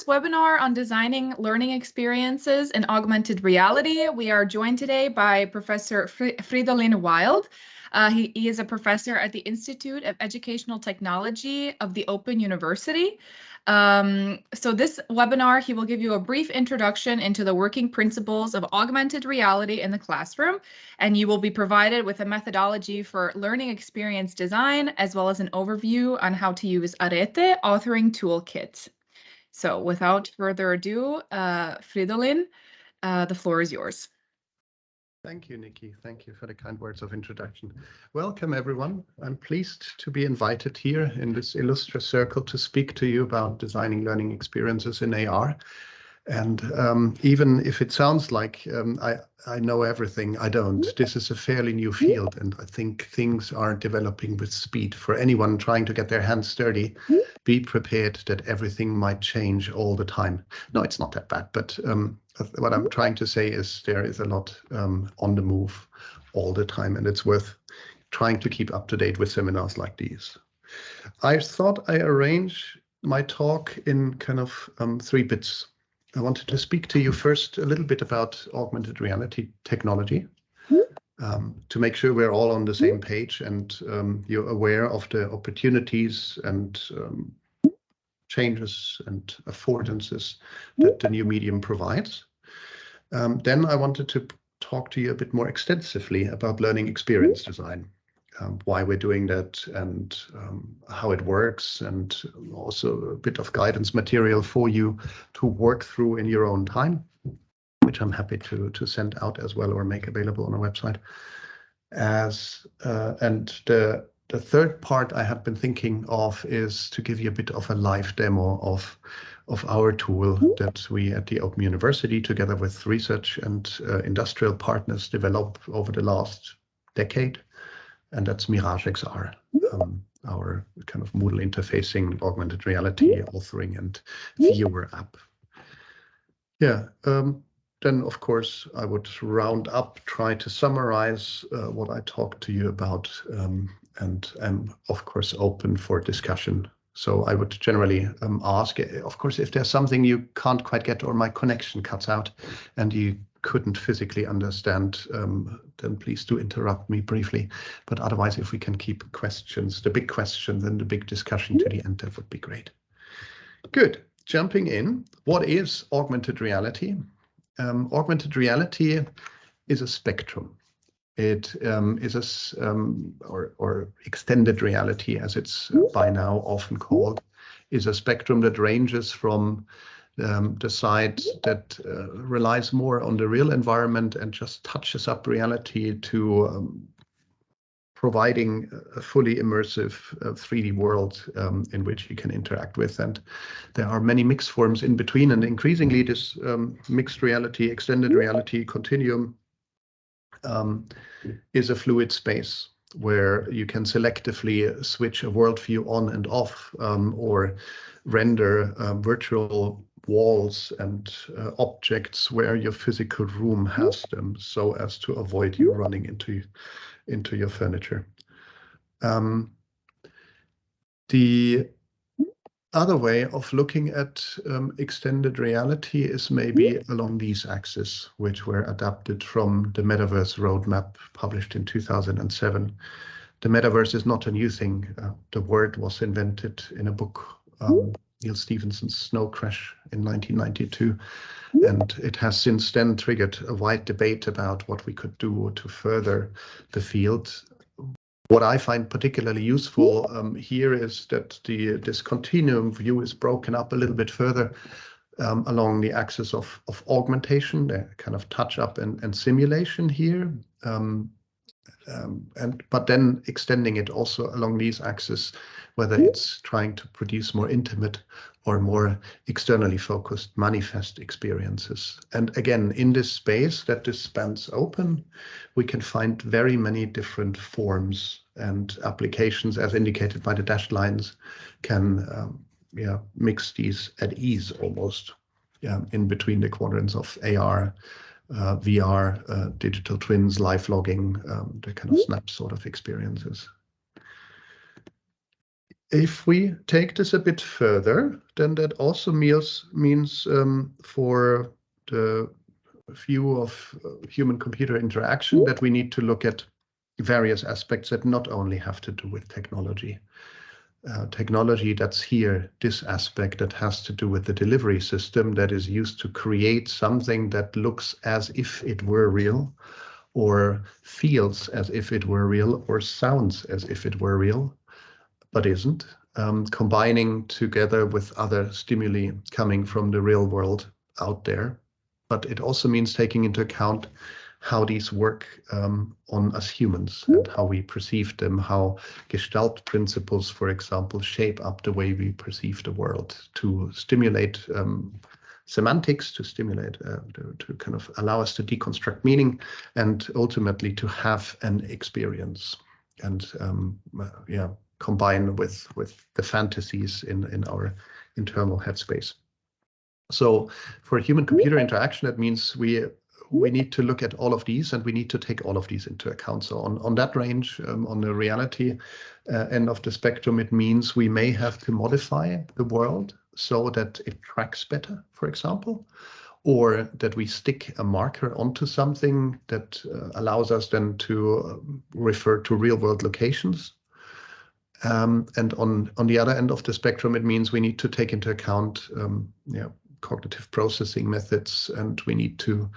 Webinar on designing learning experiences in augmented reality. We are joined today by Professor Fridolin Wild. He is a professor at the Institute of Educational Technology of the Open University. So this webinar, he will give you a brief introduction into the working principles of augmented reality in the classroom, and you will be provided with a methodology for learning experience design, as well as an overview on how to use ARETE authoring toolkit. So without further ado, Fridolin, the floor is yours. Thank you, Nikki. Thank you for the kind words of introduction. Welcome, everyone. I'm pleased to be invited here in this illustrious circle to speak to you about designing learning experiences in AR. And even if it sounds like I know everything, I don't. This is a fairly new field, and I think things are developing with speed. For anyone trying to get their hands dirty, be prepared that everything might change all the time. No, it's not that bad, but what I'm trying to say is there is a lot on the move all the time, and it's worth trying to keep up to date with seminars like these. I thought I arrange my talk in kind of 3 bits. I wanted to speak to you first a little bit about augmented reality technology, to make sure we're all on the same page and you're aware of the opportunities and changes and affordances that the new medium provides. Then I wanted to talk to you a bit more extensively about learning experience design, why we're doing that and how it works, and also a bit of guidance material for you to work through in your own time, which I'm happy to send out as well or make available on our website. And the third part I have been thinking of is to give you a bit of a live demo of our tool that we at the Open University, together with research and industrial partners, developed over the last decade. And that's MirageXR, our kind of Moodle interfacing augmented reality authoring and viewer app. Yeah, then of course I would round up, try to summarize what I talked to you about, and I'm of course open for discussion. So I would generally ask, of course, if there's something you can't quite get or my connection cuts out and you couldn't physically understand, then please do interrupt me briefly. But otherwise, if we can keep questions, the big questions and the big discussion to the end, that would be great. Good. Jumping in, what is augmented reality? Augmented reality is a spectrum. It is or extended reality, as it's by now often called, is a spectrum that ranges from the side that relies more on the real environment and just touches up reality to providing a fully immersive 3D world in which you can interact with. And there are many mixed forms in between, and increasingly this mixed reality, extended reality continuum is a fluid space where you can selectively switch a worldview on and off, or render virtual walls and objects where your physical room has them, so as to avoid you running into your furniture. The other way of looking at extended reality is maybe along these axes, which were adapted from the Metaverse Roadmap published in 2007. The Metaverse is not a new thing. The word was invented in a book, Neil Stephenson's Snow Crash in 1992, and it has since then triggered a wide debate about what we could do to further the field. What I find particularly useful here is that this continuum view is broken up a little bit further along the axis of augmentation, the kind of touch up and simulation here, but then extending it also along these axes, whether it's trying to produce more intimate or more externally focused manifest experiences. And again, in this space that this spans open, we can find very many different forms and applications, as indicated by the dashed lines, can mix these at ease almost in between the quadrants of AR, VR, digital twins, live logging, the kind of snap sort of experiences. If we take this a bit further, then that also means for the view of human-computer interaction that we need to look at various aspects that not only have to do with technology. Technology that's here, this aspect that has to do with the delivery system that is used to create something that looks as if it were real, or feels as if it were real, or sounds as if it were real, but isn't, combining together with other stimuli coming from the real world out there. But it also means taking into account how these work on us humans and how we perceive them, how Gestalt principles, for example, shape up the way we perceive the world to stimulate semantics, to stimulate, to kind of allow us to deconstruct meaning and ultimately to have an experience and combine with the fantasies in our internal headspace. So for human-computer interaction, that means we need to look at all of these and we need to take all of these into account. So on that range, on the reality end of the spectrum, it means we may have to modify the world so that it tracks better, for example, or that we stick a marker onto something that allows us then to refer to real-world locations. And on the other end of the spectrum, it means we need to take into account cognitive processing methods, and we need to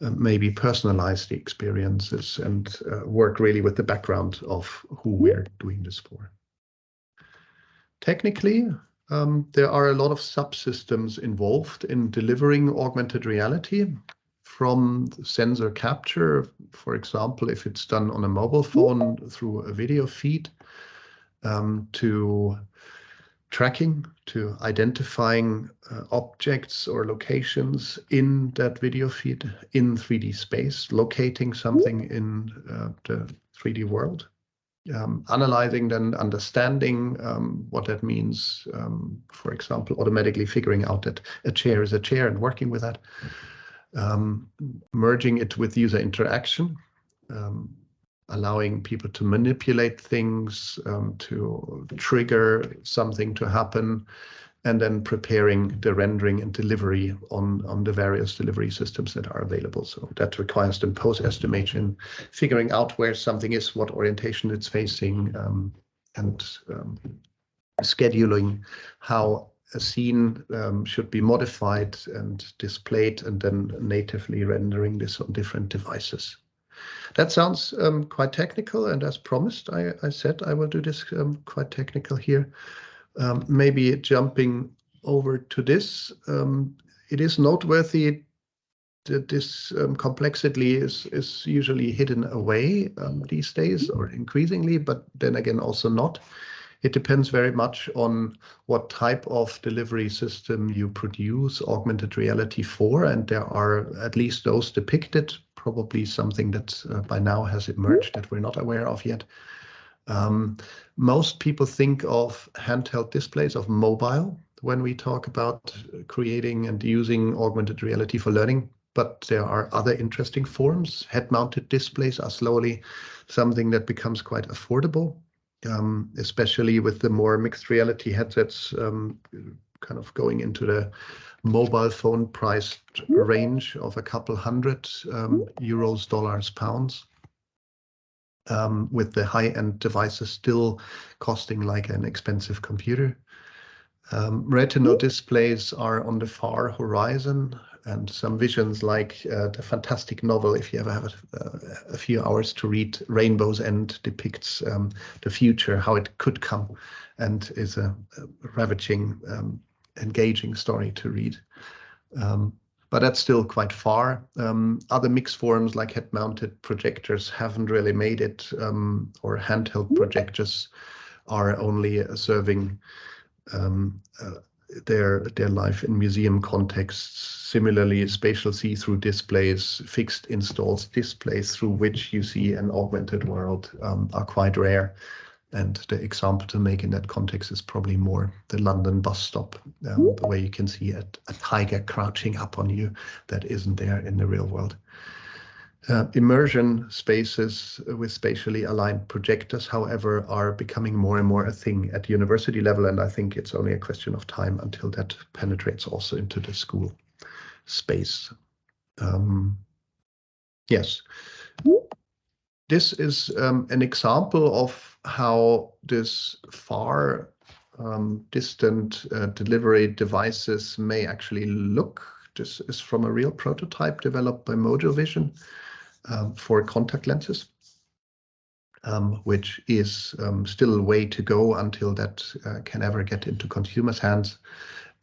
maybe personalize the experiences and work really with the background of who we're doing this for. Technically, there are a lot of subsystems involved in delivering augmented reality, from sensor capture, for example, if it's done on a mobile phone through a video feed, to tracking, to identifying objects or locations in that video feed in 3D space, locating something in the 3D world, analyzing then, understanding what that means, for example, automatically figuring out that a chair is a chair and working with that, merging it with user interaction, allowing people to manipulate things, to trigger something to happen, and then preparing the rendering and delivery on the various delivery systems that are available. So that requires then post-estimation, figuring out where something is, what orientation it's facing, and scheduling how a scene should be modified and displayed, and then natively rendering this on different devices. That sounds quite technical, and as promised, I said I will do this quite technical here. Maybe jumping over to this, it is noteworthy that this complexity is usually hidden away these days, or increasingly, but then again also not. It depends very much on what type of delivery system you produce augmented reality for, and there are at least those depicted, probably something that by now has emerged that we're not aware of yet. Most people think of handheld displays, of mobile, when we talk about creating and using augmented reality for learning, but there are other interesting forms. Head-mounted displays are slowly something that becomes quite affordable, especially with the more mixed reality headsets kind of going into the mobile phone price range of a couple hundred euros, dollars, pounds, with the high-end devices still costing like an expensive computer. Retinal displays are on the far horizon, and some visions like the fantastic novel, if you ever have a few hours to read, Rainbow's End, depicts the future, how it could come, and is a ravaging, engaging story to read. But that's still quite far. Other mixed forms like head-mounted projectors haven't really made it, or handheld projectors are only serving their life in museum contexts. Similarly, spatial see-through displays, fixed installs displays through which you see an augmented world are quite rare. And the example to make in that context is probably more the London bus stop, where you can see a tiger crouching up on you that isn't there in the real world. Immersion spaces with spatially aligned projectors, however, are becoming more and more a thing at university level, and I think it's only a question of time until that penetrates also into the school space. Yes. This is an example of how this far distant delivery devices may actually look. This is from a real prototype developed by Mojo Vision for contact lenses, which is still a way to go until that can ever get into consumers' hands,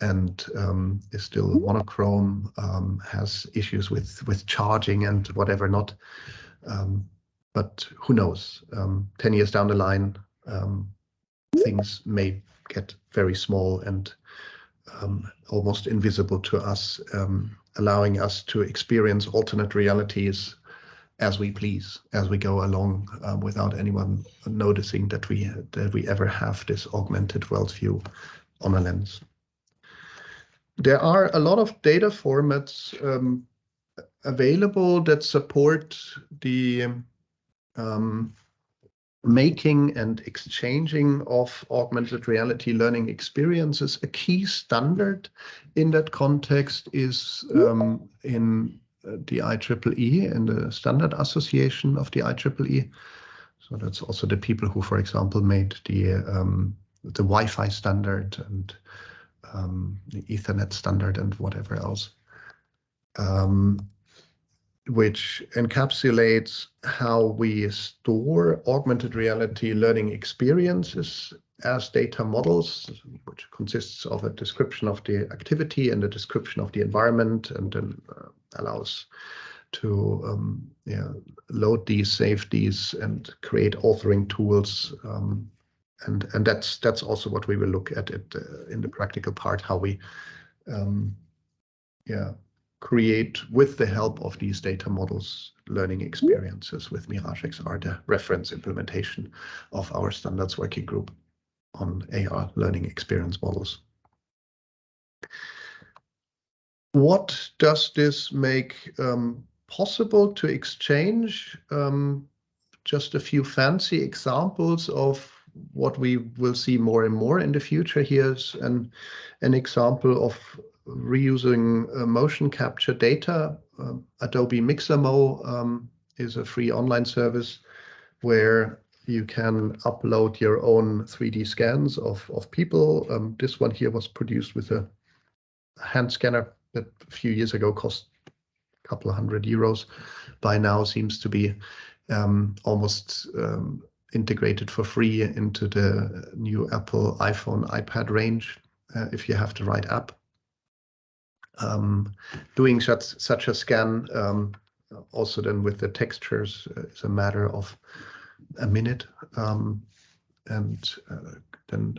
and is still monochrome, has issues with charging and whatever not. But who knows? 10 years down the line, things may get very small and almost invisible to us, allowing us to experience alternate realities as we please, as we go along, without anyone noticing that we ever have this augmented worldview on a lens. There are a lot of data formats available that support the making and exchanging of augmented reality learning experiences. A key standard in that context is in the IEEE and the Standard Association of the IEEE. So that's also the people who, for example, made the Wi-Fi standard and the Ethernet standard and whatever else, which encapsulates how we store augmented reality learning experiences as data models, which consists of a description of the activity and a description of the environment, and then allows to load these, save these, and create authoring tools. And that's also what we will look at it in the practical part, how we create, with the help of these data models, learning experiences with MirageXR, the reference implementation of our standards working group on AR learning experience models. What does this make possible to exchange? Just a few fancy examples of what we will see more and more in the future. Here's an example of reusing motion capture data. Adobe Mixamo is a free online service where you can upload your own 3D scans of people. This one here was produced with a hand scanner that a few years ago cost a couple of €100. By now seems to be almost integrated for free into the new Apple iPhone, iPad range, if you have the right app. Doing such a scan also then with the textures is a matter of a minute, and then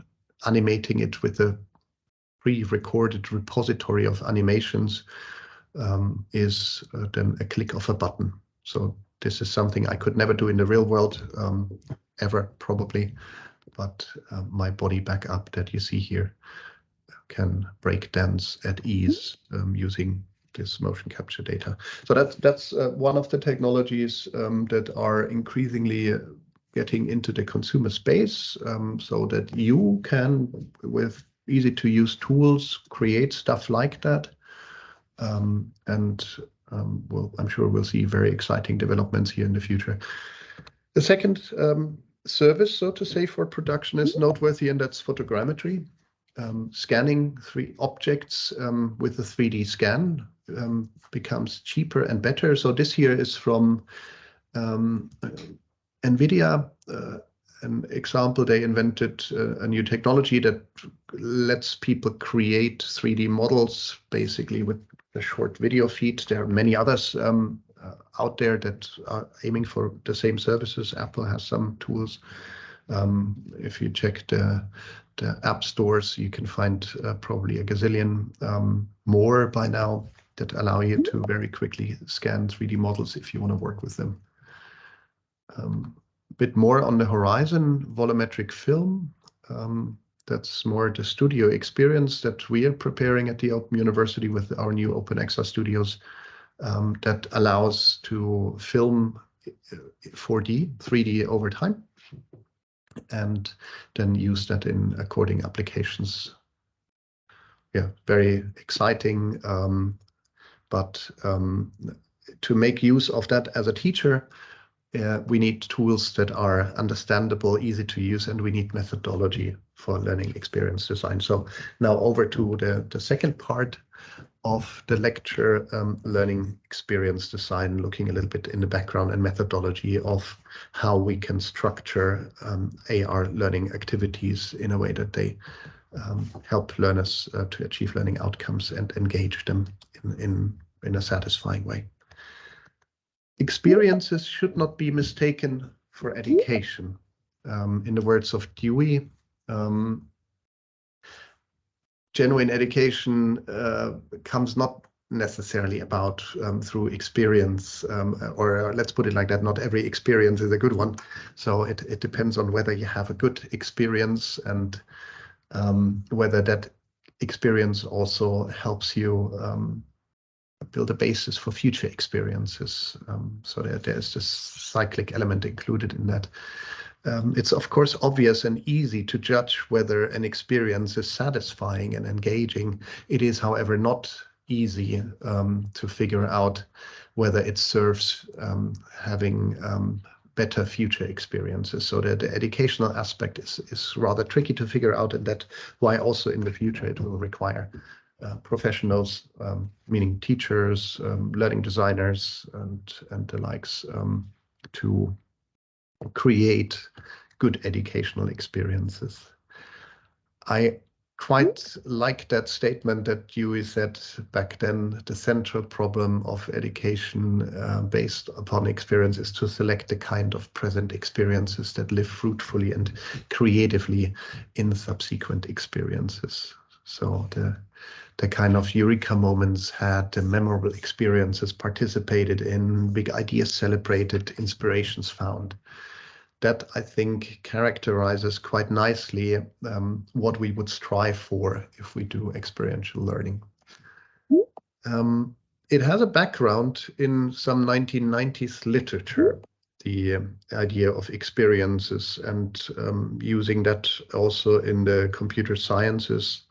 animating it with a pre-recorded repository of animations is then a click of a button. So this is something I could never do in the real world, ever probably, but my body backup that you see here can break dance at ease using this motion capture data. So that's one of the technologies that are increasingly getting into the consumer space, so that you can, with easy to use tools, create stuff like that. I'm sure we'll see very exciting developments here in the future. The second service, so to say, for production is noteworthy, and that's photogrammetry. Scanning 3 objects with a 3D scan becomes cheaper and better. So this here is from NVIDIA, an example. They invented a new technology that lets people create 3D models basically with a short video feed. There are many others out there that are aiming for the same services. Apple has some tools. If you check the app stores, you can find probably a gazillion more by now that allow you to very quickly scan 3D models if you want to work with them. A bit more on the horizon, volumetric film. That's more the studio experience that we are preparing at the Open University with our new OpenXR studios. that allows to film 4D, 3D over time, and then use that in coding applications. Yeah, very exciting. But to make use of that as a teacher, we need tools that are understandable, easy to use, and we need methodology for learning experience design. So now over to the second part of the lecture, learning experience design, looking a little bit in the background and methodology of how we can structure AR learning activities in a way that they help learners to achieve learning outcomes and engage them in a satisfying way. Experiences should not be mistaken for education. In the words of Dewey, genuine education comes not necessarily about through experience, or let's put it like that, not every experience is a good one. So it depends on whether you have a good experience and whether that experience also helps you build a basis for future experiences, so that there's this cyclic element included in that. It's of course obvious and easy to judge whether an experience is satisfying and engaging. It is, however, not easy to figure out whether it serves having better future experiences. So the educational aspect is rather tricky to figure out, and that's why also in the future it will require professionals, meaning teachers, learning designers, and the likes, to create good educational experiences. I quite like that statement that Dewey said back then: the central problem of education based upon experience is to select the kind of present experiences that live fruitfully and creatively in subsequent experiences. So the kind of eureka moments had, the memorable experiences participated in, big ideas celebrated, inspirations found. That, I think, characterizes quite nicely what we would strive for if we do experiential learning. It has a background in some 1990s literature, the idea of experiences, and using that also in the computer sciences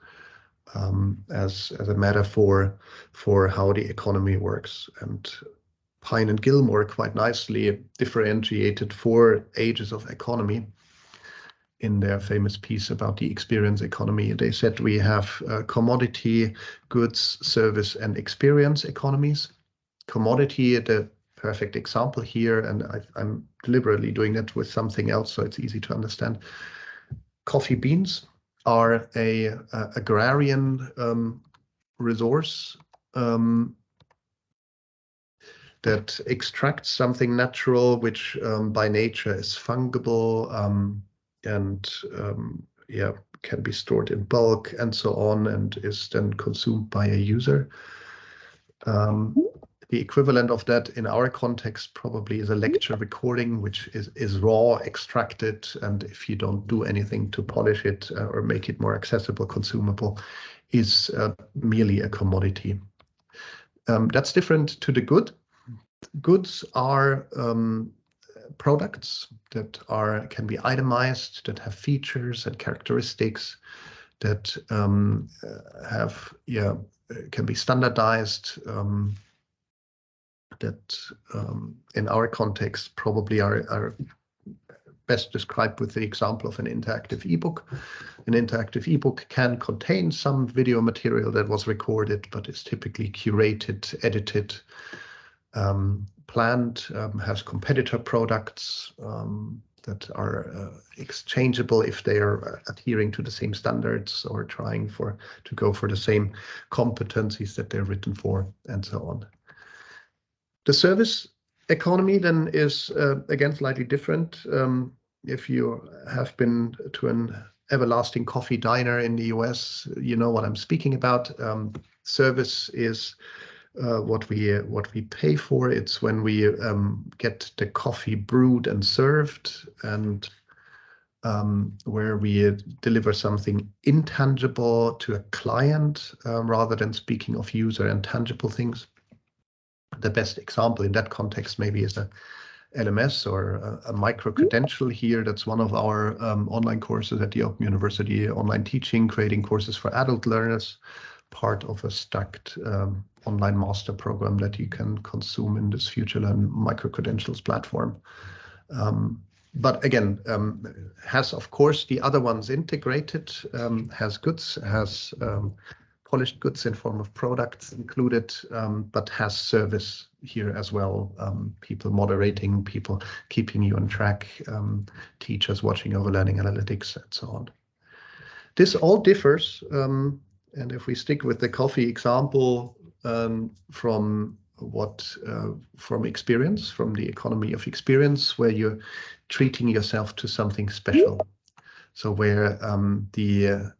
as a metaphor for how the economy works. And Pine and Gilmore quite nicely differentiated 4 ages of economy in their famous piece about the experience economy. They said we have commodity, goods, service, and experience economies. Commodity, the perfect example here, and I'm deliberately doing that with something else so it's easy to understand. Coffee beans are a agrarian resource that extracts something natural, which by nature is fungible, and can be stored in bulk and so on, and is then consumed by a user. The equivalent of that in our context probably is a lecture recording, which is raw, extracted, and if you don't do anything to polish it or make it more accessible, consumable, is merely a commodity. That's different to the good. Goods are products that can be itemized, that have features and characteristics, that can be standardized, that in our context probably are best described with the example of an interactive ebook. An interactive ebook can contain some video material that was recorded, but is typically curated, edited, planned, has competitor products that are exchangeable if they are adhering to the same standards or trying to go for the same competencies that they're written for, and so on. The service economy then is again slightly different. If you have been to an everlasting coffee diner in the US, you know what I'm speaking about. Service is what we pay for. It's when we get the coffee brewed and served, and where we deliver something intangible to a client rather than speaking of user and tangible things. The best example in that context maybe is a LMS or a micro-credential here. That's one of our online courses at the Open University, online teaching, creating courses for adult learners, part of a stacked online master program that you can consume in this FutureLearn micro-credentials platform. But again, has of course the other ones integrated, has goods, has polished goods in form of products included, but has service here as well. People moderating, people keeping you on track, teachers watching over learning analytics, and so on. This all differs, and if we stick with the coffee example, from experience, from the economy of experience, where you're treating yourself to something special. So where the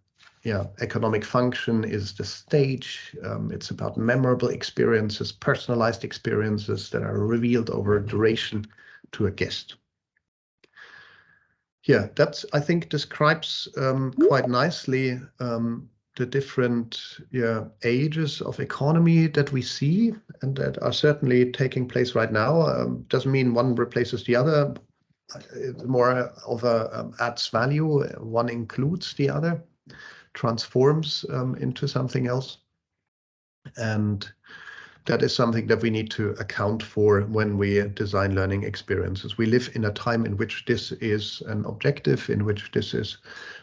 economic function is the stage. It's about memorable experiences, personalized experiences that are revealed over a duration to a guest. Yeah, that's, I think, describes quite nicely the different ages of economy that we see and that are certainly taking place right now. Doesn't mean one replaces the other. It's more of a adds value. One includes the other, transforms into something else. And that is something that we need to account for when we design learning experiences. We live in a time in which this is an objective, in which this is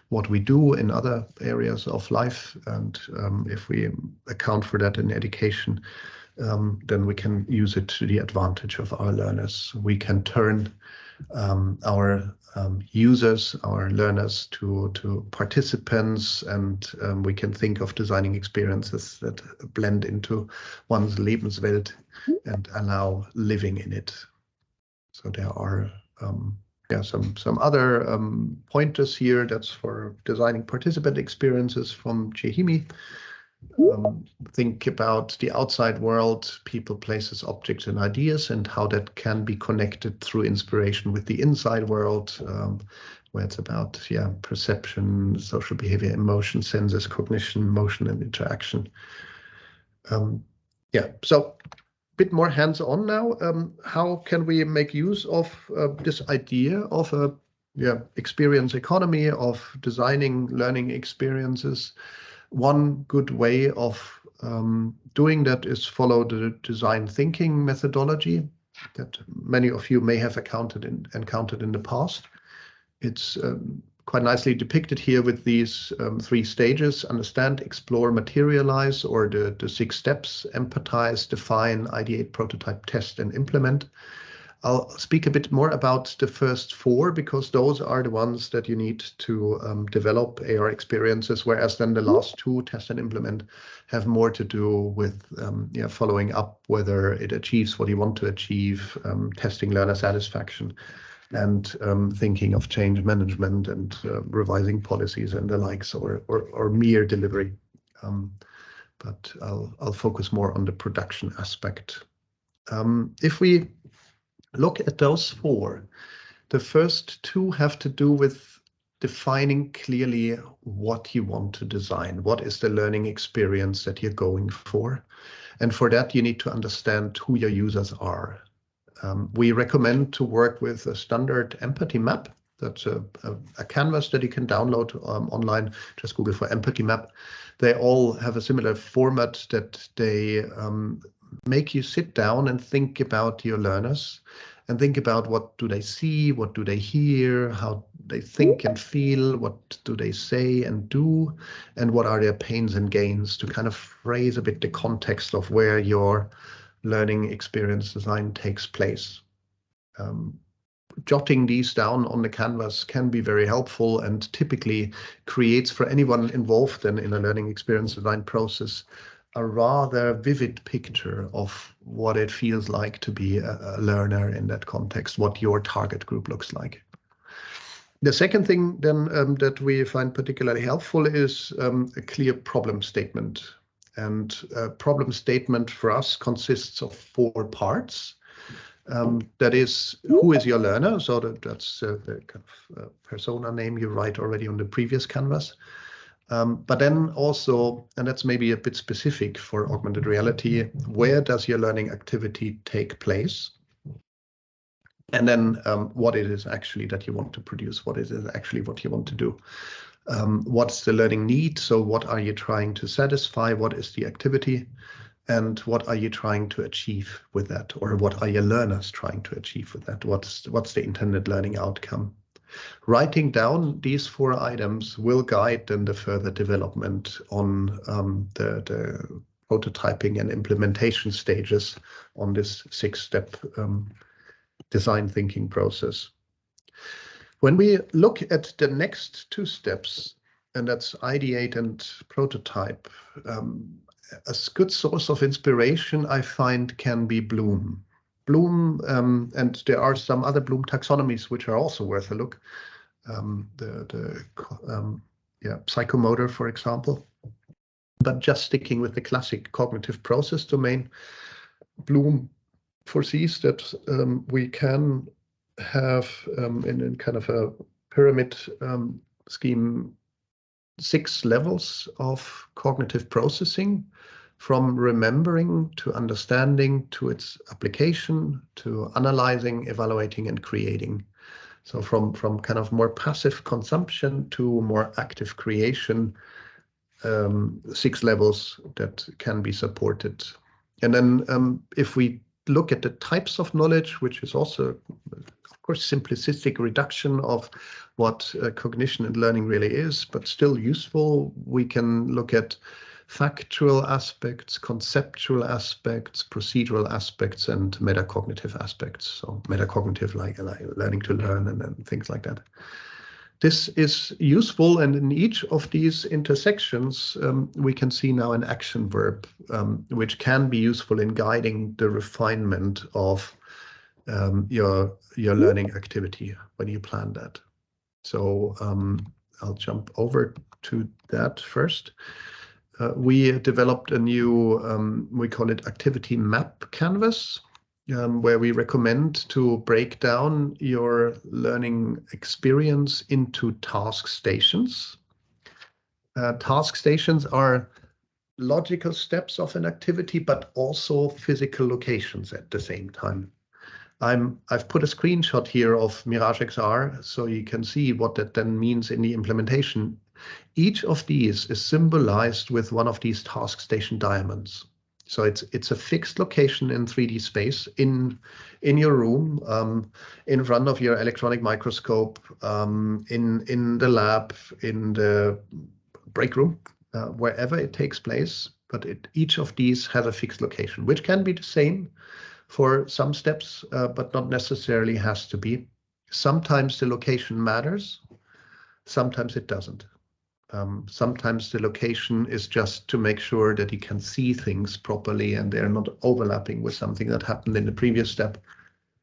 what we do in other areas of life. And if we account for that in education, then we can use it to the advantage of our learners. We can turn our users, our learners, to participants, and we can think of designing experiences that blend into one's Lebenswelt and allow living in it. So there are some other pointers here. That's for designing participant experiences from Chehimi. Think about the outside world, people, places, objects, and ideas, and how that can be connected through inspiration with the inside world, where it's about perception, social behavior, emotion, senses, cognition, motion, and interaction. So a bit more hands-on now. How can we make use of this idea of a experience economy, of designing learning experiences? One good way of doing that is follow the design thinking methodology that many of you may have encountered in the past. It's quite nicely depicted here with these 3 stages: understand, explore, materialize, or the 6 steps: empathize, define, ideate, prototype, test, and implement. I'll speak a bit more about the first 4 because those are the ones that you need to develop AR experiences, whereas then the last 2, test and implement, have more to do with following up whether it achieves what you want to achieve, testing learner satisfaction, and thinking of change management and revising policies and the likes, or mere delivery. But I'll focus more on the production aspect. If we look at those 4, the first 2 have to do with defining clearly what you want to design. What is the learning experience that you're going for? And for that, you need to understand who your users are. We recommend to work with a standard empathy map. That's a canvas that you can download online. Just Google for empathy map. They all have a similar format that they make you sit down and think about your learners and think about what do they see, what do they hear, how they think and feel, what do they say and do, and what are their pains and gains, to kind of phrase a bit the context of where your learning experience design takes place. Jotting these down on the canvas can be very helpful and typically creates for anyone involved in a learning experience design process a rather vivid picture of what it feels like to be a learner in that context, what your target group looks like. The second thing then that we find particularly helpful is a clear problem statement. And a problem statement for us consists of 4 parts. That is, who is your learner? So that's the kind of persona name you write already on the previous canvas. But then also, and that's maybe a bit specific for augmented reality, where does your learning activity take place? And then what it is actually that you want to produce, what is it actually what you want to do? What's the learning need? So what are you trying to satisfy? What is the activity? And what are you trying to achieve with that? Or what are your learners trying to achieve with that? What's the intended learning outcome? Writing down these 4 items will guide then the further development on the prototyping and implementation stages on this 6-step design thinking process. When we look at the next 2 steps, and that's ideate and prototype, a good source of inspiration I find can be Bloom. Bloom, and there are some other Bloom taxonomies which are also worth a look. Psychomotor, for example. But just sticking with the classic cognitive process domain, Bloom foresees that we can have in kind of a pyramid scheme 6 levels of cognitive processing, from remembering to understanding to its application to analyzing, evaluating, and creating. So from kind of more passive consumption to more active creation, 6 levels that can be supported. And then if we look at the types of knowledge, which is also, of course, simplistic reduction of what cognition and learning really is, but still useful, we can look at factual aspects, conceptual aspects, procedural aspects, and metacognitive aspects. So metacognitive, like learning to learn and things like that. This is useful, and in each of these intersections, we can see now an action verb, which can be useful in guiding the refinement of your learning activity when you plan that. So I'll jump over to that first. We developed a new, we call it activity map canvas, where we recommend to break down your learning experience into task stations. Task stations are logical steps of an activity, but also physical locations at the same time. I've put a screenshot here of MirageXR, so you can see what that then means in the implementation. Each of these is symbolized with one of these task station diamonds. So it's a fixed location in 3D space in your room, in front of your electronic microscope, in the lab, in the break room, wherever it takes place. But each of these has a fixed location, which can be the same for some steps, but not necessarily has to be. Sometimes the location matters, sometimes it doesn't. Sometimes the location is just to make sure that you can see things properly and they're not overlapping with something that happened in the previous step.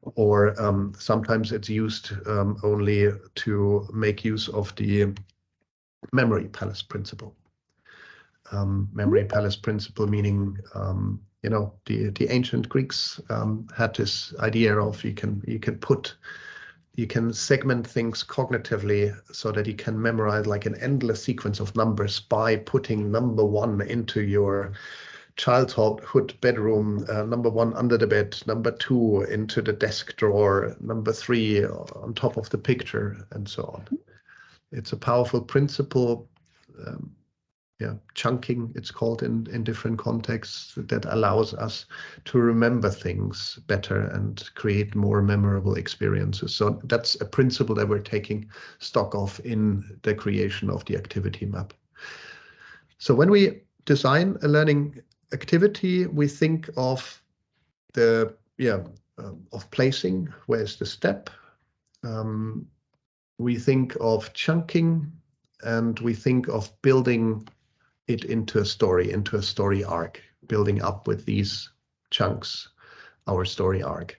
Or sometimes it's used only to make use of the memory palace principle. Memory palace principle meaning, you know, the ancient Greeks had this idea of you can segment things cognitively so that you can memorize like an endless sequence of numbers by putting number 1 into your childhood bedroom, number 1 under the bed, number 2 into the desk drawer, number 3 on top of the picture, and so on. It's a powerful principle. Chunking, it's called in different contexts, that allows us to remember things better and create more memorable experiences. So that's a principle that we're taking stock of in the creation of the activity map. So when we design a learning activity, we think of of placing, where's the step? We think of chunking, and we think of building it into a story arc, building up with these chunks, our story arc.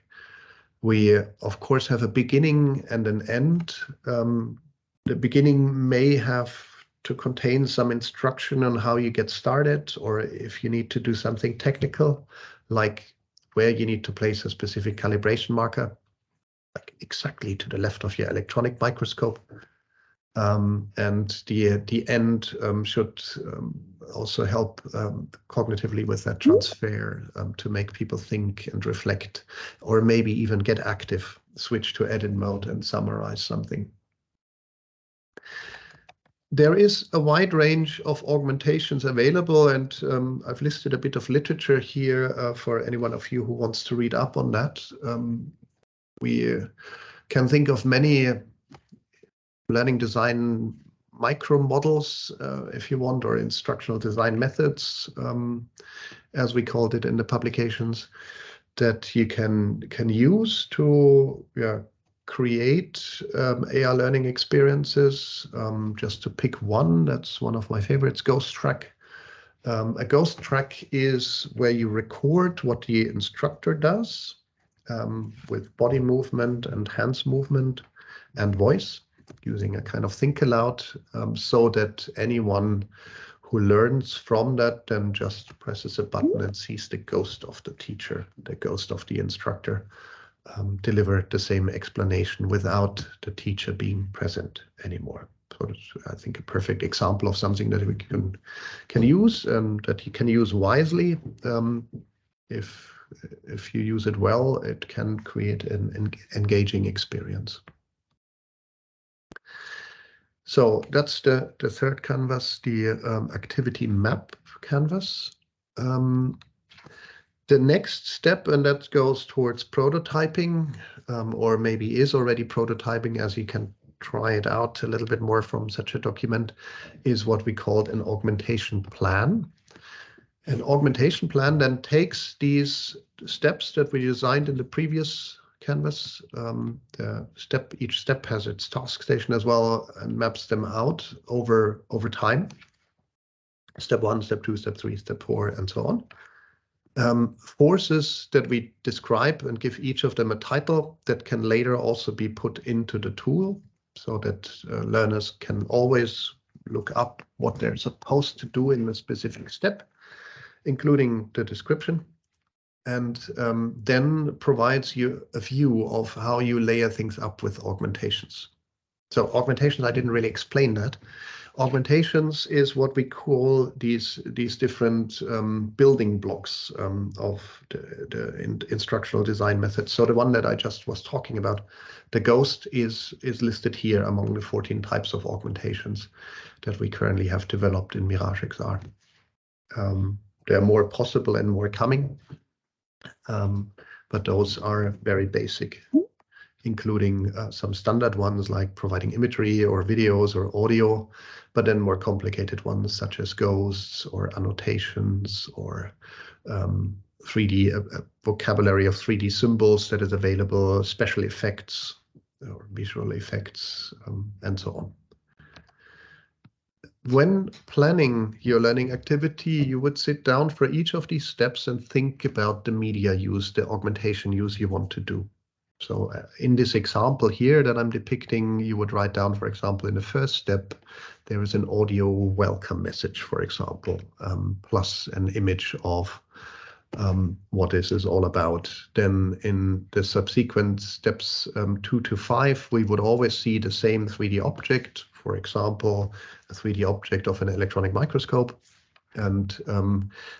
We, of course, have a beginning and an end. The beginning may have to contain some instruction on how you get started, or if you need to do something technical, like where you need to place a specific calibration marker, like exactly to the left of your electronic microscope. And the end should also help cognitively with that transfer to make people think and reflect, or maybe even get active, switch to edit mode and summarize something. There is a wide range of augmentations available, and I've listed a bit of literature here for anyone of you who wants to read up on that. We can think of many learning design micro models, if you want, or instructional design methods, as we called it in the publications, that you can use to create AR learning experiences. Just to pick one, that's one of my favorites, Ghost Track. A ghost track is where you record what the instructor does with body movement and hands movement and voice, using a kind of think aloud, so that anyone who learns from that then just presses a button and sees the ghost of the teacher, the ghost of the instructor, deliver the same explanation without the teacher being present anymore. So it's, I think, a perfect example of something that we can use, that you can use wisely. If you use it well, it can create an engaging experience. So that's the third canvas, the activity map canvas. The next step, and that goes towards prototyping, or maybe is already prototyping, as you can try it out a little bit more from such a document, is what we called an augmentation plan. An augmentation plan then takes these steps that we designed in the previous canvas. Each step has its task station as well, and maps them out over time. Step 1, step 2, step 3, step 4, and so on. Forces that we describe and give each of them a title that can later also be put into the tool, so that learners can always look up what they're supposed to do in a specific step, including the description, and then provides you a view of how you layer things up with augmentations. So augmentations, I didn't really explain that. Augmentations is what we call these different building blocks of the instructional design methods. So the one that I just was talking about, the ghost, is listed here among the 14 types of augmentations that we currently have developed in MirageXR. There are more possible and more coming, but those are very basic, including some standard ones like providing imagery or videos or audio, but then more complicated ones such as ghosts or annotations or 3D, vocabulary of 3D symbols that is available, special effects or visual effects, and so on. When planning your learning activity, you would sit down for each of these steps and think about the media use, the augmentation use you want to do. So in this example here that I'm depicting, you would write down, for example, in the first step, there is an audio welcome message, for example, plus an image of what this is all about. Then in the subsequent steps 2 to 5, we would always see the same 3D object, for example, a 3D object of an electronic microscope. And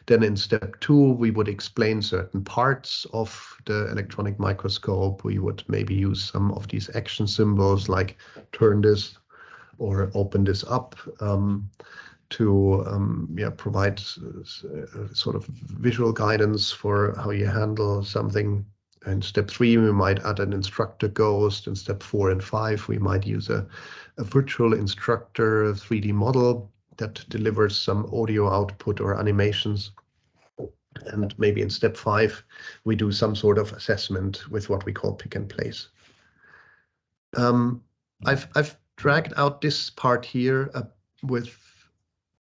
then in step 2, we would explain certain parts of the electronic microscope. We would maybe use some of these action symbols like turn this or open this up to provide sort of visual guidance for how you handle something. In step 3, we might add an instructor ghost. In step 4 and 5, we might use a virtual instructor 3D model that delivers some audio output or animations. And maybe in step 5, we do some sort of assessment with what we call pick and place. I've dragged out this part here with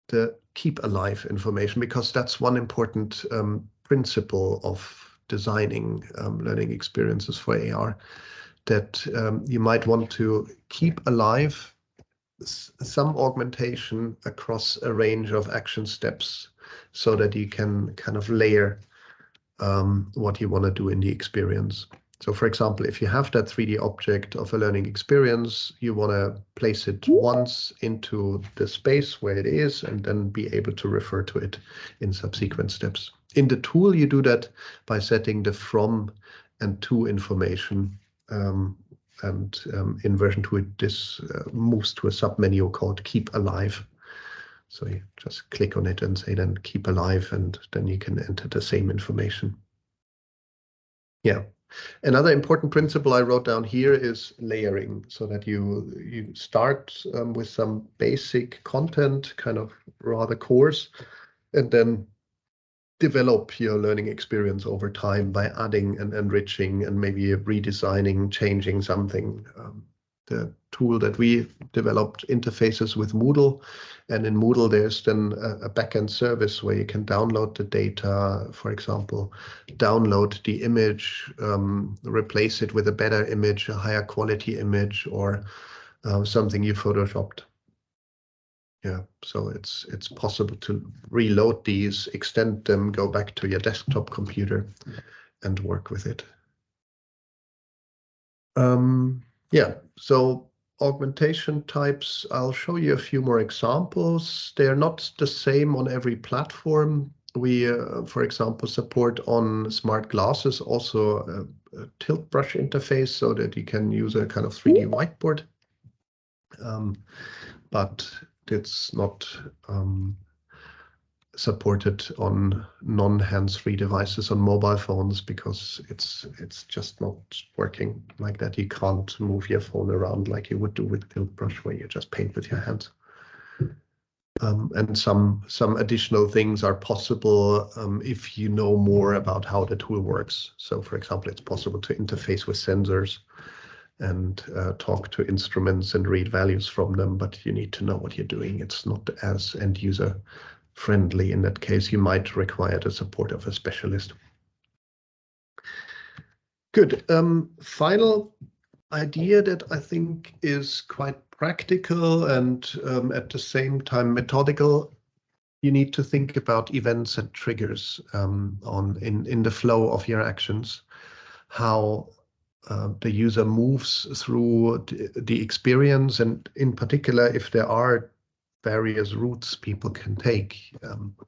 the keep alive information, because that's one important principle of designing learning experiences for AR, that you might want to keep alive some augmentation across a range of action steps so that you can kind of layer what you want to do in the experience. So for example, if you have that 3D object of a learning experience, you want to place it once into the space where it is and then be able to refer to it in subsequent steps. In the tool, you do that by setting the from and to information. In version 2, this moves to a submenu called Keep Alive. So you just click on it and say then Keep Alive, and then you can enter the same information. Yeah. Another important principle I wrote down here is layering, so that you start with some basic content, kind of rather coarse, and then develop your learning experience over time by adding and enriching and maybe redesigning, changing something. The tool that we developed interfaces with Moodle, and in Moodle there's then a backend service where you can download the data, for example, download the image, replace it with a better image, a higher quality image, or something you photoshopped. Yeah, so it's possible to reload these, extend them, go back to your desktop computer and work with it. Yeah, so augmentation types, I'll show you a few more examples. They're not the same on every platform. We, for example, support on smart glasses also a tilt brush interface so that you can use a kind of 3D whiteboard. But it's not supported on non-hands-free devices on mobile phones because it's just not working like that. You can't move your phone around like you would do with tilt brush, where you just paint with your hands. And some additional things are possible if you know more about how the tool works. So for example, it's possible to interface with sensors and talk to instruments and read values from them, but you need to know what you're doing. It's not as end user friendly. In that case, you might require the support of a specialist. Good. Final idea that I think is quite practical and at the same time methodical. You need to think about events and triggers in the flow of your actions, how the user moves through the experience, and in particular, if there are various routes people can take,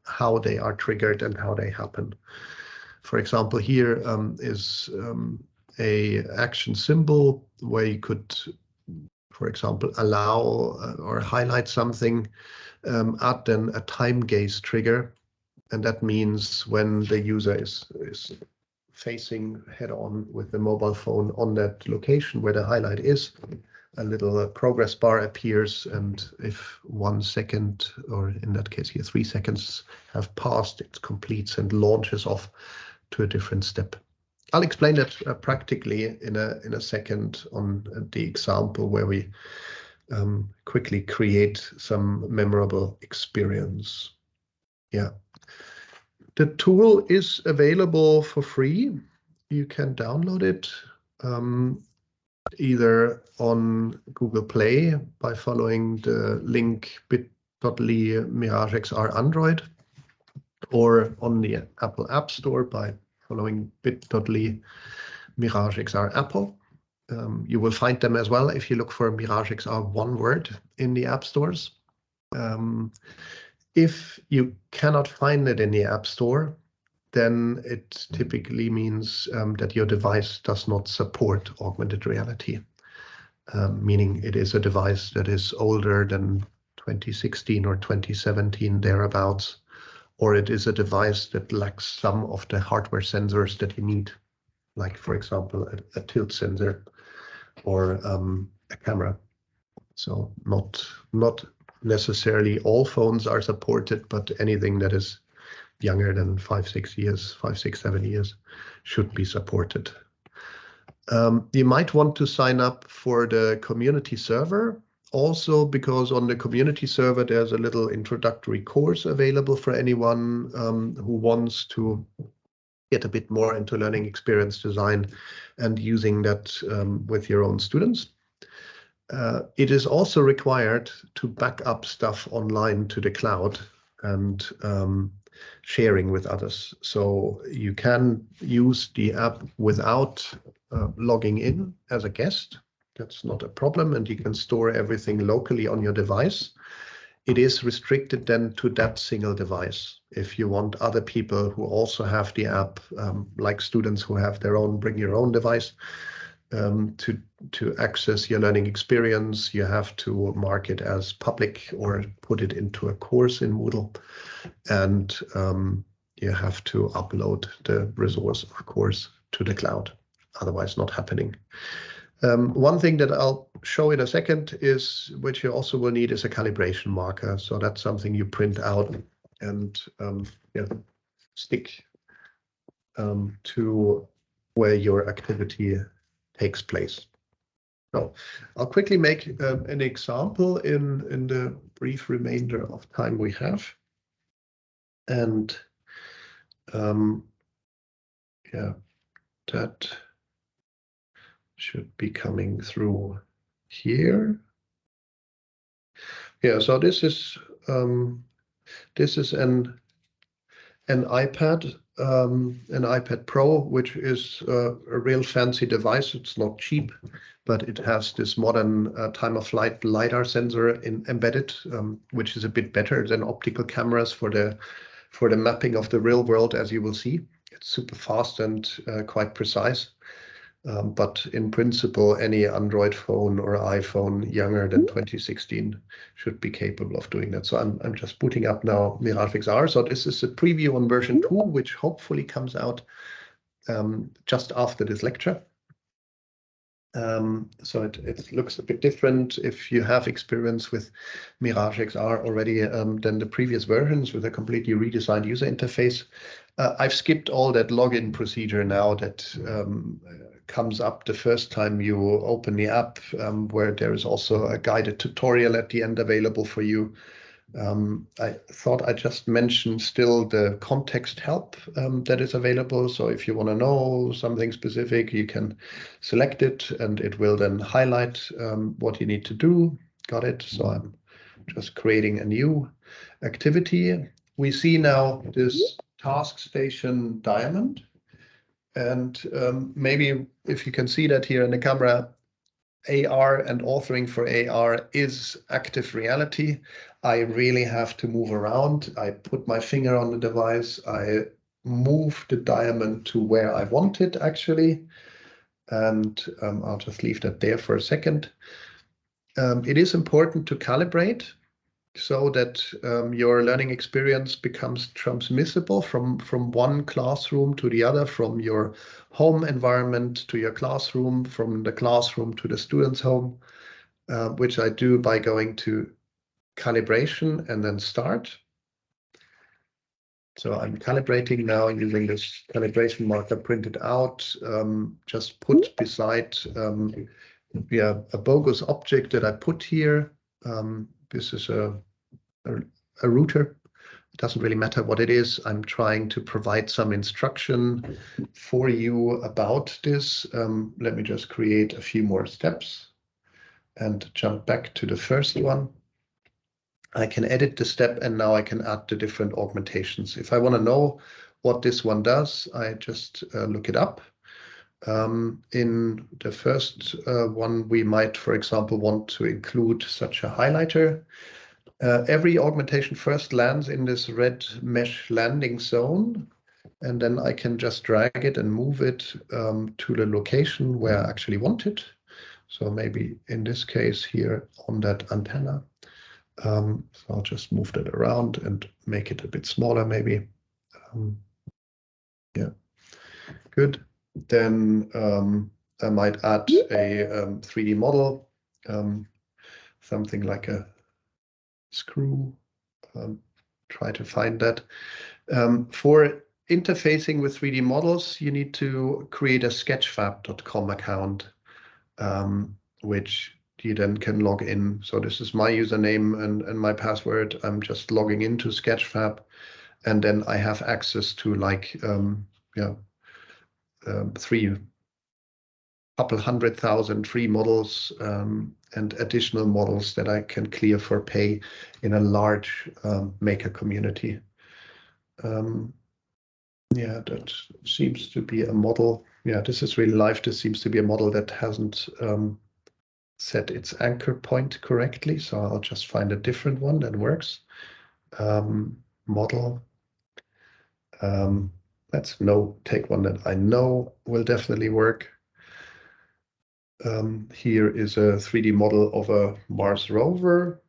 how they are triggered and how they happen. For example, here is a action symbol where you could, for example, allow or highlight something, add then a time gaze trigger, and that means when the user is facing head on with the mobile phone on that location where the highlight is, a little progress bar appears, and if 1 second, or in that case here 3 seconds, have passed, it completes and launches off to a different step. I'll explain that practically in a second on the example where we quickly create some memorable experience. Yeah. The tool is available for free. You can download it either on Google Play by following the link bit.ly MirageXR Android, or on the Apple App Store by following bit.ly MirageXR Apple. You will find them as well if you look for MirageXR one word in the app stores. If you cannot find it in the App Store, then it typically means that your device does not support augmented reality, meaning it is a device that is older than 2016 or 2017, thereabouts, or it is a device that lacks some of the hardware sensors that you need, like, for example, a tilt sensor or a camera. So not necessarily all phones are supported, but anything that is younger than 5, 6 years, 5, 6, 7 years should be supported. You might want to sign up for the community server also, because on the community server there's a little introductory course available for anyone who wants to get a bit more into learning experience design and using that with your own students. It is also required to back up stuff online to the cloud and sharing with others. So you can use the app without logging in as a guest. That's not a problem, and you can store everything locally on your device. It is restricted then to that single device. If you want other people who also have the app, like students who have their own, bring your own device, to access your learning experience, you have to mark it as public or put it into a course in Moodle. And you have to upload the resource, of course, to the cloud. Otherwise, not happening. One thing that I'll show in a second is, which you also will need, is a calibration marker. So that's something you print out and stick to where your activity takes place. So I'll quickly make an example in the brief remainder of time we have. And that should be coming through here. Yeah, so this is an iPad Pro, which is a real fancy device. It's not cheap, but it has this modern time-of-flight LiDAR sensor embedded, which is a bit better than optical cameras for the mapping of the real world, as you will see. It's super fast and quite precise. But in principle, any Android phone or iPhone younger than 2016 should be capable of doing that. So I'm just booting up now MirageXR. So this is a preview on version 2, which hopefully comes out just after this lecture. So it looks a bit different if you have experience with MirageXR already than the previous versions with a completely redesigned user interface. I've skipped all that login procedure now that comes up the first time you open the app, where there is also a guided tutorial at the end available for you. I thought I just mentioned still the context help that is available. So if you want to know something specific, you can select it and it will then highlight what you need to do. Got it. So I'm just creating a new activity. We see now this task station diamond. And maybe if you can see that here in the camera, AR and authoring for AR is active reality. I really have to move around. I put my finger on the device. I move the diamond to where I want it, actually. And I'll just leave that there for a second. It is important to calibrate so that your learning experience becomes transmissible from one classroom to the other, from your home environment to your classroom, from the classroom to the student's home, which I do by going to calibration and then start. So I'm calibrating now using this calibration marker printed out, just put beside a bogus object that I put here. This is a router. It doesn't really matter what it is. I'm trying to provide some instruction for you about this. Let me just create a few more steps and jump back to the first one. I can edit the step and now I can add the different augmentations. If I want to know what this one does, I just look it up. In the first one, we might, for example, want to include such a highlighter. Every augmentation first lands in this red mesh landing zone, and then I can just drag it and move it to the location where I actually want it. So maybe in this case here on that antenna. So I'll just move that around and make it a bit smaller maybe. Yeah, good. Then I might add a 3D model, something like a screw. Try to find that. For interfacing with 3D models, you need to create a sketchfab.com account, which you then can log in. So this is my username and my password. I'm just logging into Sketchfab, and then I have access to like couple 100,000 free models and additional models that I can clear for pay in a large maker community. Yeah, that seems to be a model. Yeah, this is really live. This seems to be a model that hasn't set its anchor point correctly. So I'll just find a different one that works. Model. Let's take one that I know will definitely work. Here is a 3D model of a Mars rover.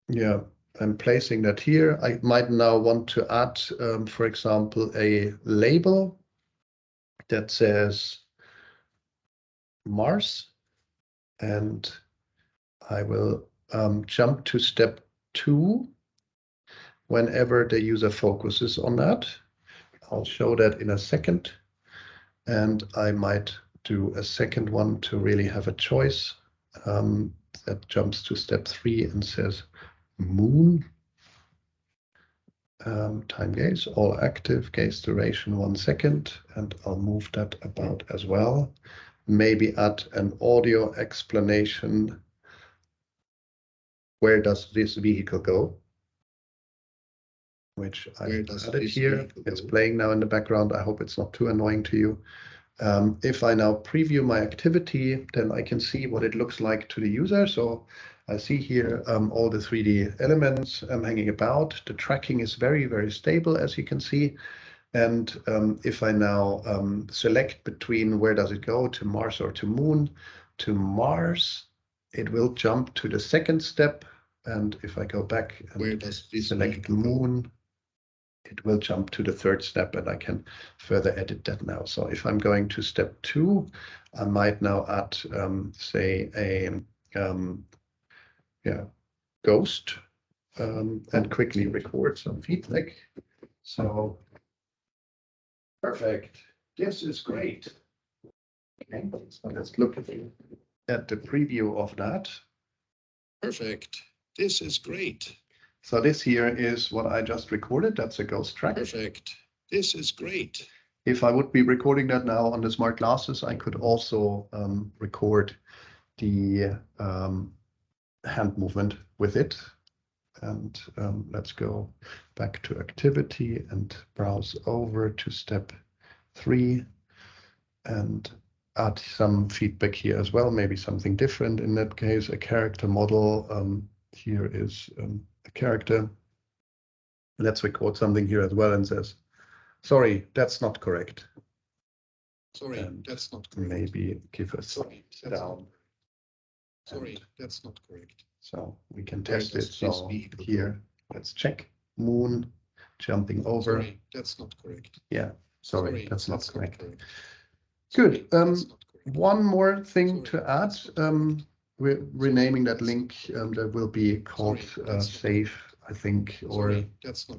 Yeah, I'm placing that here. I might now want to add, for example, a label that says Mars, and I will jump to step 2 whenever the user focuses on that. I'll show that in a second, and I might do a second one to really have a choice that jumps to step 3 and says moon. Time gaze, all active, gaze duration 1 second, and I'll move that about as well. Maybe add an audio explanation. Where does this vehicle go? Which I added here. It's playing now in the background. I hope it's not too annoying to you. If I now preview my activity, then I can see what it looks like to the user. So I see here all the 3D elements hanging about. The tracking is very, very stable, as you can see. And if I now select between where does it go, to Mars or to Moon, to Mars, it will jump to the second step. And if I go back and select Moon, it will jump to the third step, and I can further edit that now. So if I'm going to step 2, I might now add, say, a ghost and quickly record some feedback. So perfect. This is great. Okay, so let's look at the preview of that. Perfect. This is great. So this here is what I just recorded. That's a ghost track. Perfect. This is great. If I would be recording that now on the smart glasses, I could also record the hand movement with it. And let's go back to activity and browse over to step 3 and add some feedback here as well, maybe something different in that case, a character model. Here is a character. Let's record something here as well and says, sorry, that's not correct. Sorry, and that's not correct. Maybe give us down. Sorry, that's not correct. So we can test it. So here, let's check. Moon, jumping over. Sorry, that's not correct. Yeah, sorry, that's not correct. Good. One more thing to add. We're renaming that link. That will be called Save, I think, or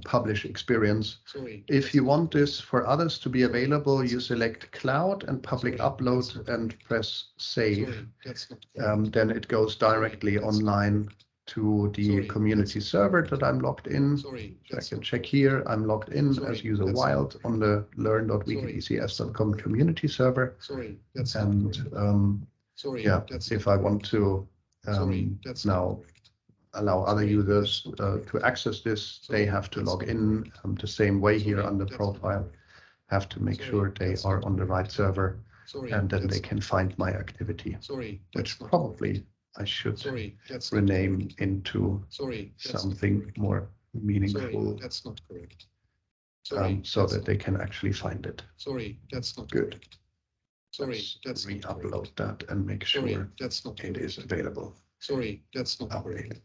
Publish Experience. If you want this for others to be available, you select Cloud and Public Upload and press Save. Then it goes directly online to the community server that I'm logged in. So I can check here. I'm logged in as user Wild on the learn.wikibcs.com community server. And yeah, if I want to now allow other users to access this, they have to log in the same way here on the profile, have to make sure they are on the right server, and then they can find my activity, which probably I should rename into something more meaningful. That's not correct. So that they can actually find it. Sorry, that's not good. Correct. Sorry, let's re-upload that and make sure it is available. Sorry, that's not correct.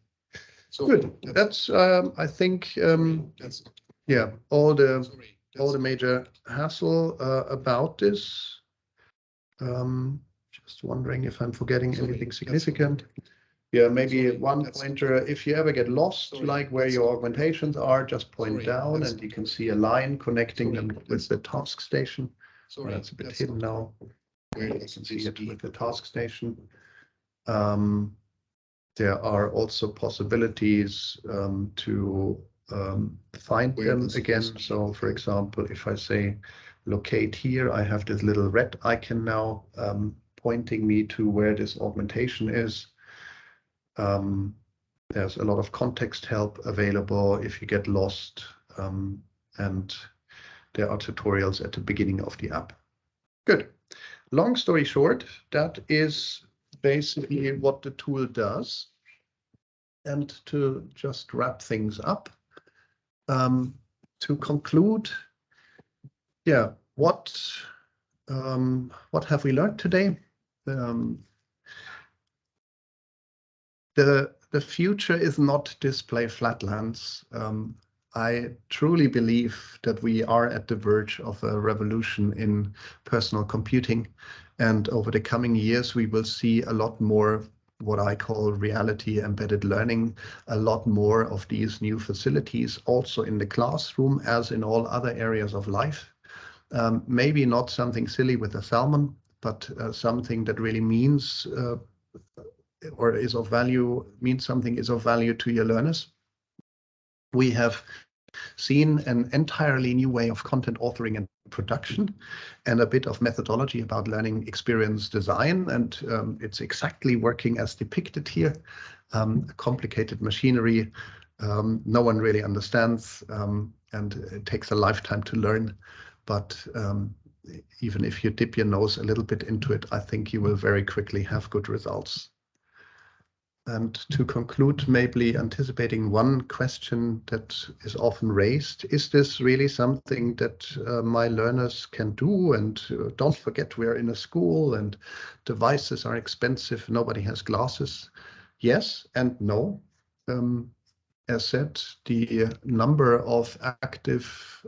Good. That's I think yeah, all the major hassle about this. Just wondering if I'm forgetting anything significant. Yeah, maybe one pointer. If you ever get lost, like where your augmentations are, just point down and you can see a line connecting them with the task station. That's a bit hidden now. You can see it with the task station. There are also possibilities to find them again. So for example, if I say locate here, I have this little red icon now pointing me to where this augmentation is. There's a lot of context help available if you get lost. and there are tutorials at the beginning of the app. Good. Long story short, that is basically what the tool does. And to just wrap things up, to conclude, yeah, what have we learned today? The future is not display flatlands. I truly believe that we are at the verge of a revolution in personal computing, and over the coming years we will see a lot more what I call reality embedded learning, a lot more of these new facilities also in the classroom as in all other areas of life. Maybe not something silly with a salmon, but something that really means or is of value, means something is of value to your learners. We have seen an entirely new way of content authoring and production, and a bit of methodology about learning experience design, and it's exactly working as depicted here. Complicated machinery, no one really understands, and it takes a lifetime to learn, but even if you dip your nose a little bit into it, I think you will very quickly have good results. And to conclude, maybe anticipating one question that is often raised, is this really something that my learners can do? And don't forget, we're in a school and devices are expensive. Nobody has glasses. Yes and no. As said, the number of active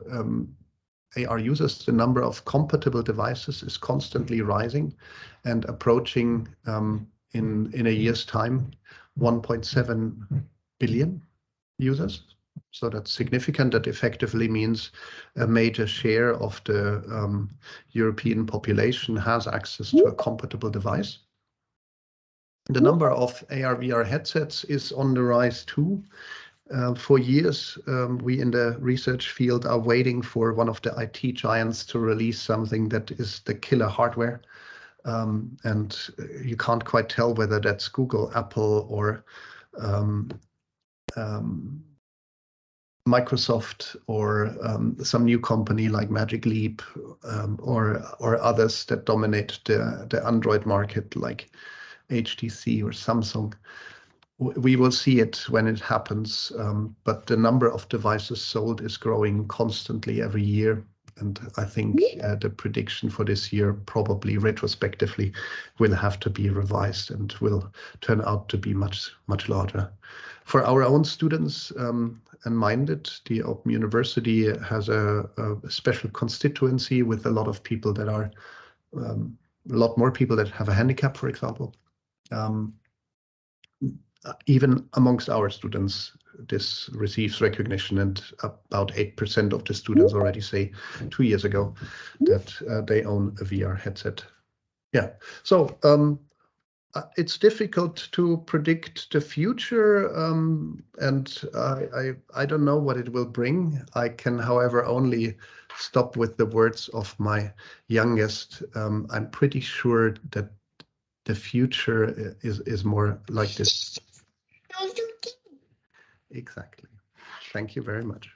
AR users, the number of compatible devices is constantly rising and approaching in a year's time 1.7 billion users. So that's significant. That effectively means a major share of the European population has access to a compatible device. The number of AR/VR headsets is on the rise too. For years, we in the research field are waiting for one of the IT giants to release something that is the killer hardware. And you can't quite tell whether that's Google, Apple, or Microsoft, or some new company like Magic Leap, or others that dominate the Android market like HTC or Samsung. We will see it when it happens, but the number of devices sold is growing constantly every year. And I think the prediction for this year, probably retrospectively, will have to be revised and will turn out to be much, much larger. For our own students and minded, the Open University has a special constituency with a lot of people that are, a lot more people that have a handicap, for example. Even amongst our students, this receives recognition, and about 8% of the students already say 2 years ago that they own a VR headset. Yeah, so it's difficult to predict the future, and I don't know what it will bring. I can, however, only stop with the words of my youngest. I'm pretty sure that the future is more like this. Exactly. Thank you very much.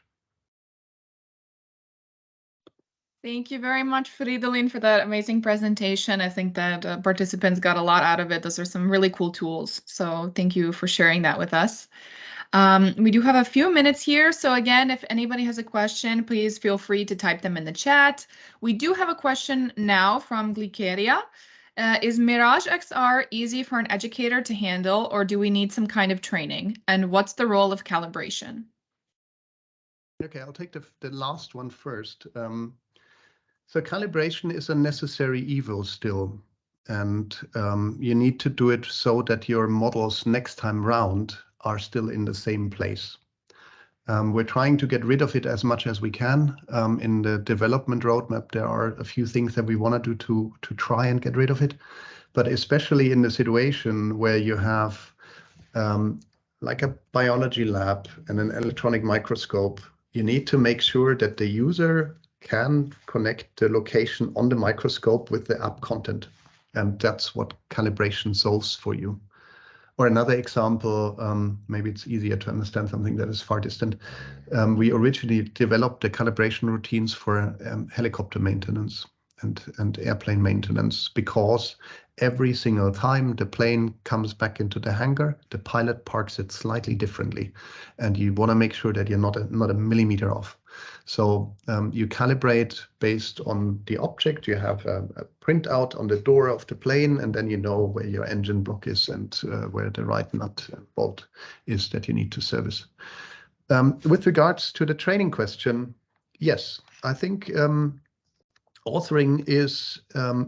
Thank you very much, Fridolin, for that amazing presentation. I think that participants got a lot out of it. Those are some really cool tools. So thank you for sharing that with us. We do have a few minutes here. So again, if anybody has a question, please feel free to type them in the chat. We do have a question now from Glikeria. Is MirageXR easy for an educator to handle, or do we need some kind of training? And what's the role of calibration? Okay, I'll take the last one first. So calibration is a necessary evil still, and you need to do it so that your models next time round are still in the same place. We're trying to get rid of it as much as we can. In the development roadmap, there are a few things that we want to do to try and get rid of it. But especially in the situation where you have like a biology lab and an electronic microscope, you need to make sure that the user can connect the location on the microscope with the app content. And that's what calibration solves for you. Or another example, maybe it's easier to understand something that is far distant. We originally developed the calibration routines for helicopter maintenance and airplane maintenance, because every single time the plane comes back into the hangar, the pilot parks it slightly differently, and you want to make sure that you're not a millimeter off. So you calibrate based on the object. You have a printout on the door of the plane, and then you know where your engine block is and where the right nut and bolt is that you need to service. With regards to the training question, yes, I think authoring is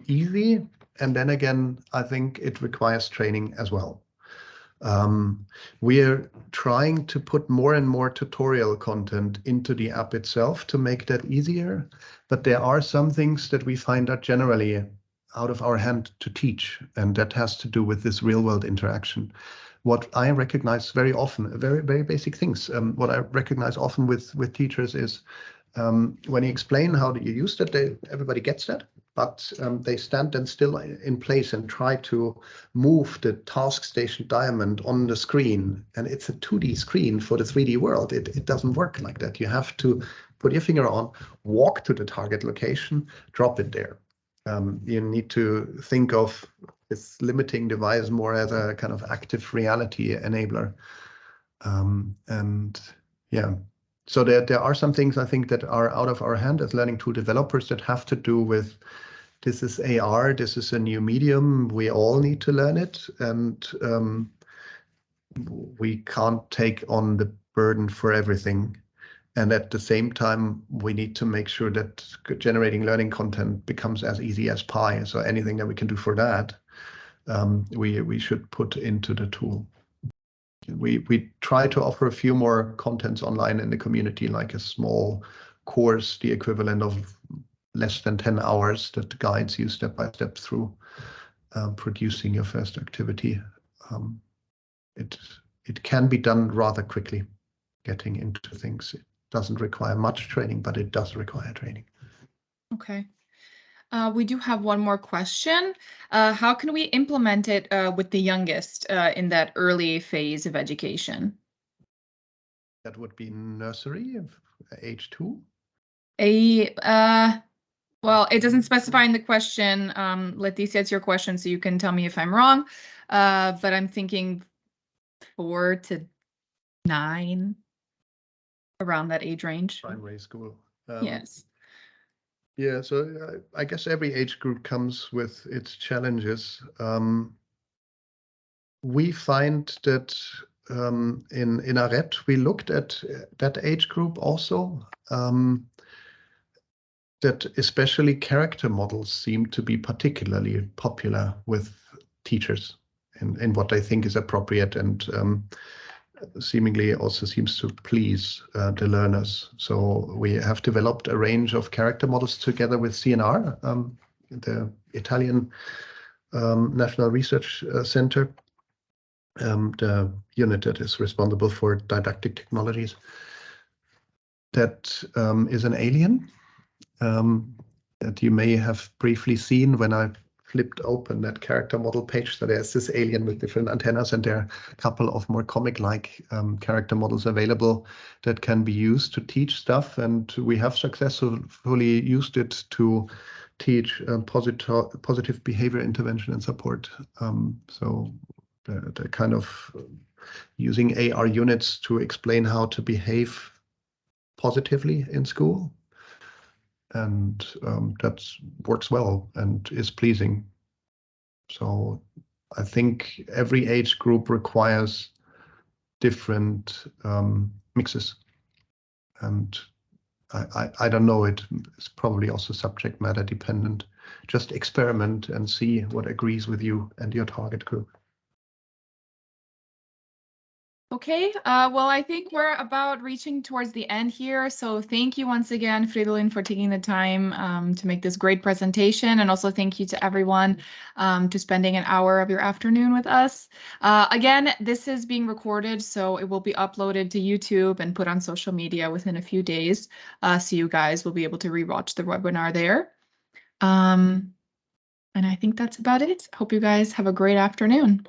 easy, and then again, I think it requires training as well. We're trying to put more and more tutorial content into the app itself to make that easier, but there are some things that we find are generally out of our hand to teach, and that has to do with this real-world interaction. What I recognize very often, very, very basic things, what I recognize often with teachers is when you explain how do you use that, everybody gets that, but they stand then still in place and try to move the task station diamond on the screen. And it's a 2D screen for the 3D world. It doesn't work like that. You have to put your finger on, walk to the target location, drop it there. You need to think of this limiting device more as a kind of active reality enabler. And yeah. So there are some things I think that are out of our hand as learning tool developers that have to do with, this is AR, this is a new medium, we all need to learn it, and we can't take on the burden for everything. And at the same time, we need to make sure that generating learning content becomes as easy as pie. So anything that we can do for that, we should put into the tool. We try to offer a few more contents online in the community, like a small course, the equivalent of less than 10 hours, that guides you step by step through producing your first activity. It can be done rather quickly, getting into things. It doesn't require much training, but it does require training. Okay. We do have one more question. How can we implement it with the youngest in that early phase of education? That would be nursery, age 2? Well, it doesn't specify in the question. Leticia, it's your question, so you can tell me if I'm wrong. But I'm thinking 4 to 9, around that age range. Primary school. Yes. Yeah, so I guess every age group comes with its challenges. We find that in ARETE, we looked at that age group also, that especially character models seem to be particularly popular with teachers in what they think is appropriate, and seemingly also seems to please the learners. So we have developed a range of character models together with CNR, the Italian National Research Center, the unit that is responsible for didactic technologies. That is an alien that you may have briefly seen when I flipped open that character model page. So there's this alien with different antennas, and there are a couple of more comic-like character models available that can be used to teach stuff. And we have successfully used it to teach positive behavior intervention and support. So the kind of using AR units to explain how to behave positively in school. And that works well and is pleasing. So I think every age group requires different mixes. And I don't know, it's probably also subject matter dependent. Just experiment and see what agrees with you and your target group. Okay, well, I think we're about reaching towards the end here. So thank you once again, Fridolin, for taking the time to make this great presentation. And also thank you to everyone to spending an hour of your afternoon with us. Again, this is being recorded, so it will be uploaded to YouTube and put on social media within a few days. So you guys will be able to rewatch the webinar there. And I think that's about it. Hope you guys have a great afternoon.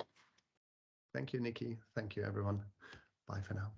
Thank you, Nikki. Thank you, everyone. Bye for now.